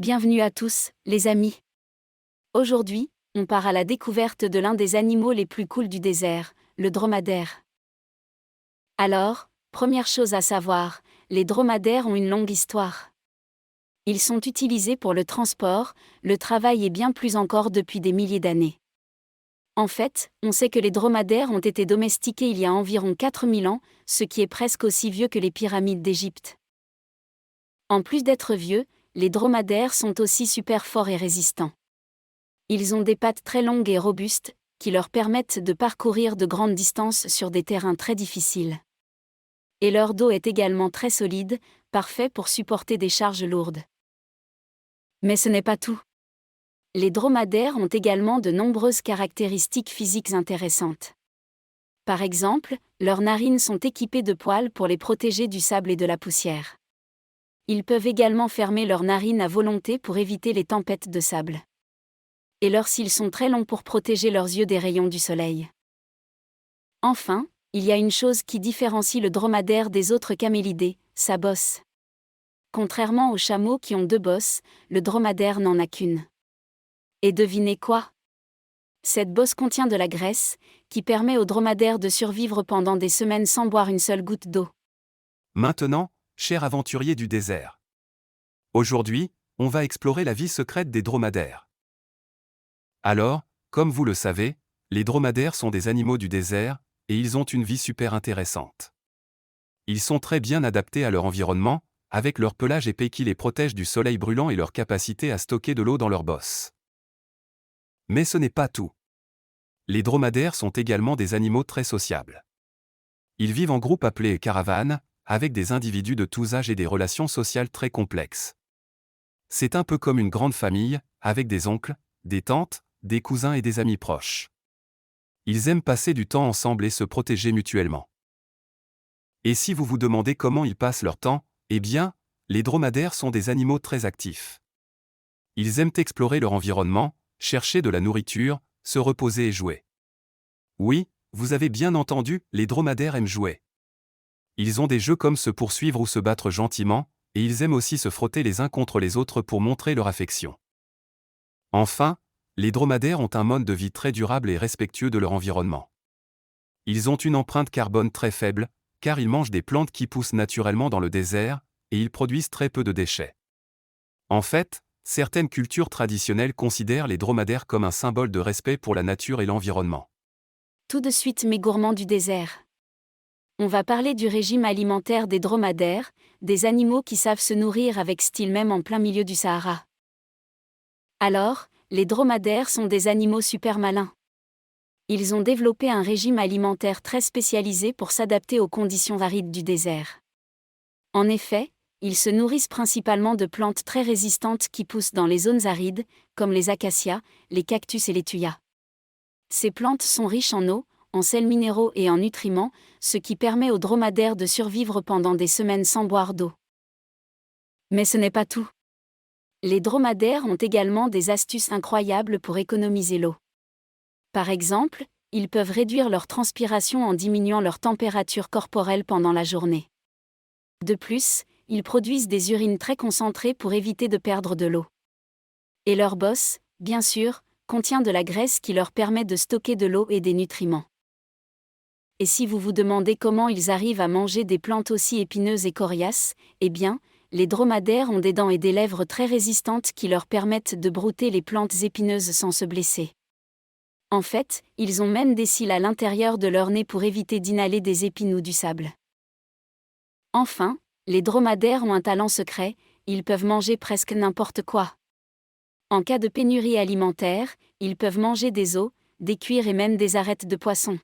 Bienvenue à tous, les amis. Aujourd'hui, on part à la découverte de l'un des animaux les plus cools du désert, le dromadaire. Alors, première chose à savoir, les dromadaires ont une longue histoire. Ils sont utilisés pour le transport, le travail et bien plus encore depuis des milliers d'années. En fait, on sait que les dromadaires ont été domestiqués il y a environ 4000 ans, ce qui est presque aussi vieux que les pyramides d'Égypte. En plus d'être vieux, les dromadaires sont aussi super forts et résistants. Ils ont des pattes très longues et robustes, qui leur permettent de parcourir de grandes distances sur des terrains très difficiles. Et leur dos est également très solide, parfait pour supporter des charges lourdes. Mais ce n'est pas tout. Les dromadaires ont également de nombreuses caractéristiques physiques intéressantes. Par exemple, leurs narines sont équipées de poils pour les protéger du sable et de la poussière. Ils peuvent également fermer leurs narines à volonté pour éviter les tempêtes de sable. Et leurs cils sont très longs pour protéger leurs yeux des rayons du soleil. Enfin, il y a une chose qui différencie le dromadaire des autres camélidés, sa bosse. Contrairement aux chameaux qui ont 2 bosses, le dromadaire n'en a qu'une. Et devinez quoi? Cette bosse contient de la graisse, qui permet au dromadaire de survivre pendant des semaines sans boire une seule goutte d'eau. Maintenant, chers aventuriers du désert. Aujourd'hui, on va explorer la vie secrète des dromadaires. Alors, comme vous le savez, les dromadaires sont des animaux du désert, et ils ont une vie super intéressante. Ils sont très bien adaptés à leur environnement, avec leur pelage épais qui les protège du soleil brûlant et leur capacité à stocker de l'eau dans leurs bosses. Mais ce n'est pas tout. Les dromadaires sont également des animaux très sociables. Ils vivent en groupe appelé caravane, avec des individus de tous âges et des relations sociales très complexes. C'est un peu comme une grande famille, avec des oncles, des tantes, des cousins et des amis proches. Ils aiment passer du temps ensemble et se protéger mutuellement. Et si vous vous demandez comment ils passent leur temps, eh bien, les dromadaires sont des animaux très actifs. Ils aiment explorer leur environnement, chercher de la nourriture, se reposer et jouer. Oui, vous avez bien entendu, les dromadaires aiment jouer. Ils ont des jeux comme se poursuivre ou se battre gentiment, et ils aiment aussi se frotter les uns contre les autres pour montrer leur affection. Enfin, les dromadaires ont un mode de vie très durable et respectueux de leur environnement. Ils ont une empreinte carbone très faible, car ils mangent des plantes qui poussent naturellement dans le désert, et ils produisent très peu de déchets. En fait, certaines cultures traditionnelles considèrent les dromadaires comme un symbole de respect pour la nature et l'environnement. Tout de suite mes gourmands du désert. On va parler du régime alimentaire des dromadaires, des animaux qui savent se nourrir avec style même en plein milieu du Sahara. Alors, les dromadaires sont des animaux super malins. Ils ont développé un régime alimentaire très spécialisé pour s'adapter aux conditions arides du désert. En effet, ils se nourrissent principalement de plantes très résistantes qui poussent dans les zones arides, comme les acacias, les cactus et les thuyas. Ces plantes sont riches en eau, en sels minéraux et en nutriments, ce qui permet aux dromadaires de survivre pendant des semaines sans boire d'eau. Mais ce n'est pas tout. Les dromadaires ont également des astuces incroyables pour économiser l'eau. Par exemple, ils peuvent réduire leur transpiration en diminuant leur température corporelle pendant la journée. De plus, ils produisent des urines très concentrées pour éviter de perdre de l'eau. Et leur bosse, bien sûr, contient de la graisse qui leur permet de stocker de l'eau et des nutriments. Et si vous vous demandez comment ils arrivent à manger des plantes aussi épineuses et coriaces, eh bien, les dromadaires ont des dents et des lèvres très résistantes qui leur permettent de brouter les plantes épineuses sans se blesser. En fait, ils ont même des cils à l'intérieur de leur nez pour éviter d'inhaler des épines ou du sable. Enfin, les dromadaires ont un talent secret, ils peuvent manger presque n'importe quoi. En cas de pénurie alimentaire, ils peuvent manger des os, des cuirs et même des arêtes de poisson.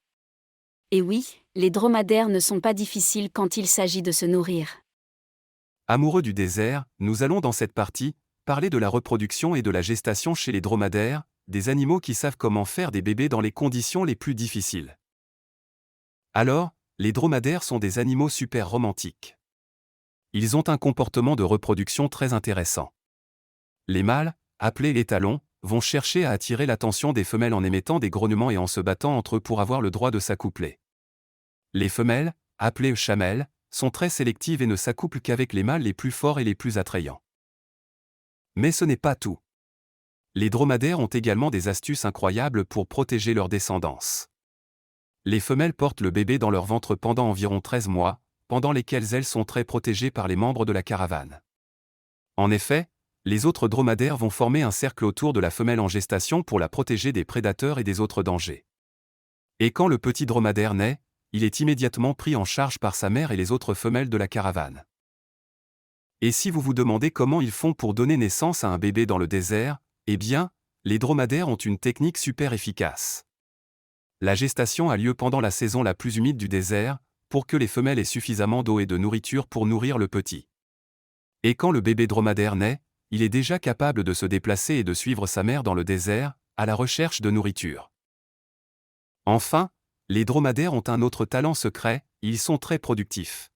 Et oui, les dromadaires ne sont pas difficiles quand il s'agit de se nourrir. Amoureux du désert, nous allons dans cette partie parler de la reproduction et de la gestation chez les dromadaires, des animaux qui savent comment faire des bébés dans les conditions les plus difficiles. Alors, les dromadaires sont des animaux super romantiques. Ils ont un comportement de reproduction très intéressant. Les mâles, appelés les talons, vont chercher à attirer l'attention des femelles en émettant des grognements et en se battant entre eux pour avoir le droit de s'accoupler. Les femelles, appelées chamelles, sont très sélectives et ne s'accouplent qu'avec les mâles les plus forts et les plus attrayants. Mais ce n'est pas tout. Les dromadaires ont également des astuces incroyables pour protéger leur descendance. Les femelles portent le bébé dans leur ventre pendant environ 13 mois, pendant lesquels elles sont très protégées par les membres de la caravane. En effet, les autres dromadaires vont former un cercle autour de la femelle en gestation pour la protéger des prédateurs et des autres dangers. Et quand le petit dromadaire naît, il est immédiatement pris en charge par sa mère et les autres femelles de la caravane. Et si vous vous demandez comment ils font pour donner naissance à un bébé dans le désert, eh bien, les dromadaires ont une technique super efficace. La gestation a lieu pendant la saison la plus humide du désert, pour que les femelles aient suffisamment d'eau et de nourriture pour nourrir le petit. Et quand le bébé dromadaire naît, il est déjà capable de se déplacer et de suivre sa mère dans le désert, à la recherche de nourriture. Enfin, les dromadaires ont un autre talent secret, ils sont très productifs.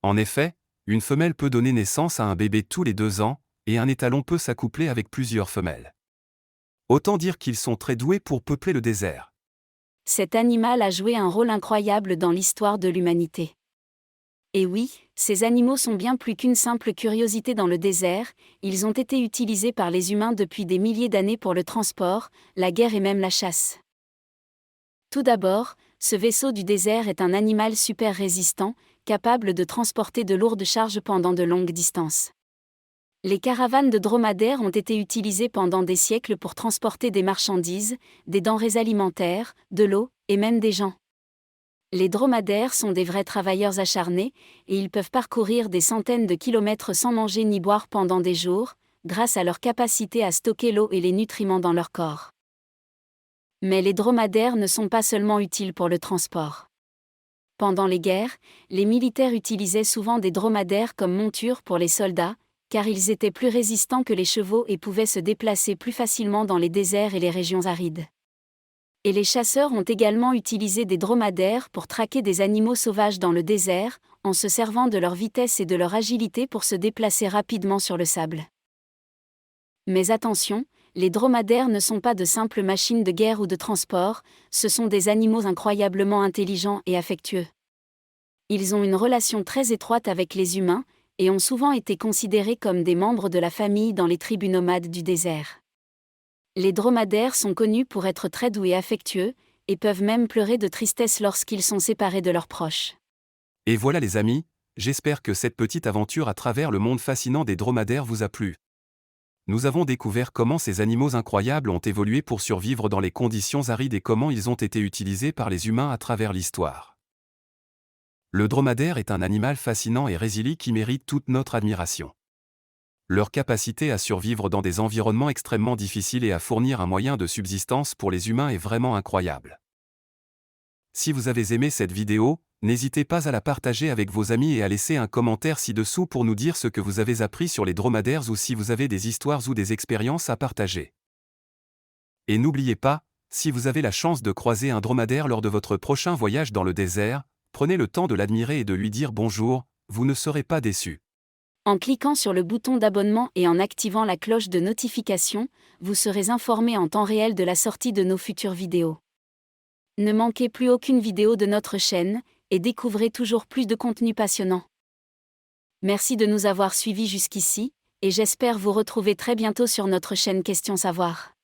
En effet, une femelle peut donner naissance à un bébé tous les 2 ans, et un étalon peut s'accoupler avec plusieurs femelles. Autant dire qu'ils sont très doués pour peupler le désert. Cet animal a joué un rôle incroyable dans l'histoire de l'humanité. Et oui, ces animaux sont bien plus qu'une simple curiosité dans le désert, ils ont été utilisés par les humains depuis des milliers d'années pour le transport, la guerre et même la chasse. Tout d'abord, ce vaisseau du désert est un animal super résistant, capable de transporter de lourdes charges pendant de longues distances. Les caravanes de dromadaires ont été utilisées pendant des siècles pour transporter des marchandises, des denrées alimentaires, de l'eau, et même des gens. Les dromadaires sont des vrais travailleurs acharnés, et ils peuvent parcourir des centaines de kilomètres sans manger ni boire pendant des jours, grâce à leur capacité à stocker l'eau et les nutriments dans leur corps. Mais les dromadaires ne sont pas seulement utiles pour le transport. Pendant les guerres, les militaires utilisaient souvent des dromadaires comme monture pour les soldats, car ils étaient plus résistants que les chevaux et pouvaient se déplacer plus facilement dans les déserts et les régions arides. Et les chasseurs ont également utilisé des dromadaires pour traquer des animaux sauvages dans le désert, en se servant de leur vitesse et de leur agilité pour se déplacer rapidement sur le sable. Mais attention, les dromadaires ne sont pas de simples machines de guerre ou de transport, ce sont des animaux incroyablement intelligents et affectueux. Ils ont une relation très étroite avec les humains, et ont souvent été considérés comme des membres de la famille dans les tribus nomades du désert. Les dromadaires sont connus pour être très doux et affectueux, et peuvent même pleurer de tristesse lorsqu'ils sont séparés de leurs proches. Et voilà les amis, j'espère que cette petite aventure à travers le monde fascinant des dromadaires vous a plu. Nous avons découvert comment ces animaux incroyables ont évolué pour survivre dans les conditions arides et comment ils ont été utilisés par les humains à travers l'histoire. Le dromadaire est un animal fascinant et résilient qui mérite toute notre admiration. Leur capacité à survivre dans des environnements extrêmement difficiles et à fournir un moyen de subsistance pour les humains est vraiment incroyable. Si vous avez aimé cette vidéo, n'hésitez pas à la partager avec vos amis et à laisser un commentaire ci-dessous pour nous dire ce que vous avez appris sur les dromadaires ou si vous avez des histoires ou des expériences à partager. Et n'oubliez pas, si vous avez la chance de croiser un dromadaire lors de votre prochain voyage dans le désert, prenez le temps de l'admirer et de lui dire bonjour, vous ne serez pas déçus. En cliquant sur le bouton d'abonnement et en activant la cloche de notification, vous serez informé en temps réel de la sortie de nos futures vidéos. Ne manquez plus aucune vidéo de notre chaîne, et découvrez toujours plus de contenu passionnant. Merci de nous avoir suivis jusqu'ici, et j'espère vous retrouver très bientôt sur notre chaîne Questions Savoir.